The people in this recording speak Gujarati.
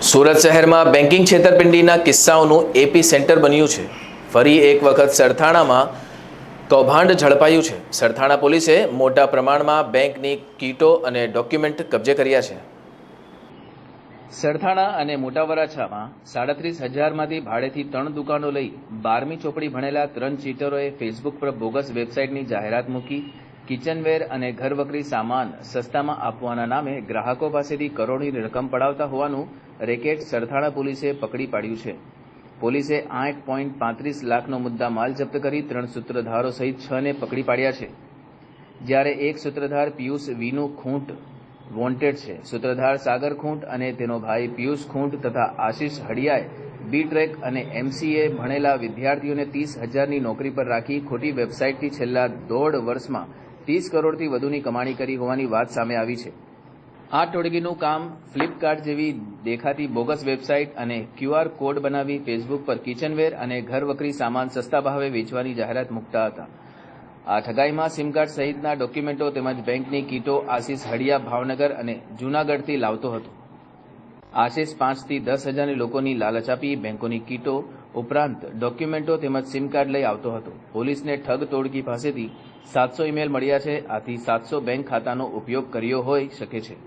સુરત શહેરમાં બેન્કિંગ છેતરપિંડીના કિસ્સાઓનું એપી સેન્ટર બન્યું છે। ફરી એક વખત સરથાણામાં કૌભાંડ ઝડપાયું છે। સરથાણા પોલીસે મોટા પ્રમાણમાં બેંકની કીટો અને ડોક્યુમેન્ટ કબજે કર્યા છે। સરથાણા અને મોટા વરાછામાં 37,000માંથી ભાડેથી 3 દુકાનો લઈ 12મી ચોપડી ભણેલા 3 ચીટરોએ ફેસબુક પર બોગસ વેબસાઇટની જાહેરાત મૂકી કિચનવેર અને ઘરવકરી સામાન સસ્તામાં આપવાના નામે ગ્રાહકો પાસેથી કરોડોની રકમ પડાવતા હોવાનું રેકેટ સરથાણા પોલીસે પકડી પાડ્યું છે। પોલીસે 8.35 લાખનો મુદ્દા માલ જપ્ત કરી 3 સૂત્રધારો સહિત 6ને પકડી પાડ્યા છે, જ્યારે એક સૂત્રધાર પિયુષ વીનુ ખૂંટ વોન્ટેડ છે। સૂત્રધાર સાગર ખૂંટ અને તેનો ભાઈ પિયુષ ખૂંટ તથા આશિષ હડિયાએ બી ટ્રેક અને MCA ભણેલા વિદ્યાર્થીઓને 30,000ની નોકરી પર રાખી ખોટી વેબસાઇટથી છેલ્લા 1.5 વર્ષમાં 30 કરોડથી વધુની કમાણી કરી હોવાની વાત સામે આવી છે। આ ટોળકીનું કામ ફ્લિપકાર્ટ જેવી દેખાતી બોગસ વેબસાઇટ અને QR કોડ બનાવી ફેસબુક પર કિચનવેર અને ઘરવકરી સામાન સસ્તા ભાવે વેચવાની જાહેરાત મૂકતા હતા। આ ઠગાઈમાં સિમ કાર્ડ સહિતના ડોક્યુમેન્ટો તેમજ બેંકની કીટો આશિષ હડિયા ભાવનગર અને જૂનાગઢથી લાવતો હતો। આશિષ 5થી 10,000 લોકોની લાલચ આપી બેંકોની કીટો ઉપરાંત ડોક્યુમેન્ટો તેમજ સિમ કાર્ડ લઈ આવતો હતો। પોલીસને ઠગ ટોળકી પાસેથી 700 ઈમેલ મળ્યા છે, આથી 700 બેંક ખાતાનો ઉપયોગ કર્યો હોઈ શકે છે।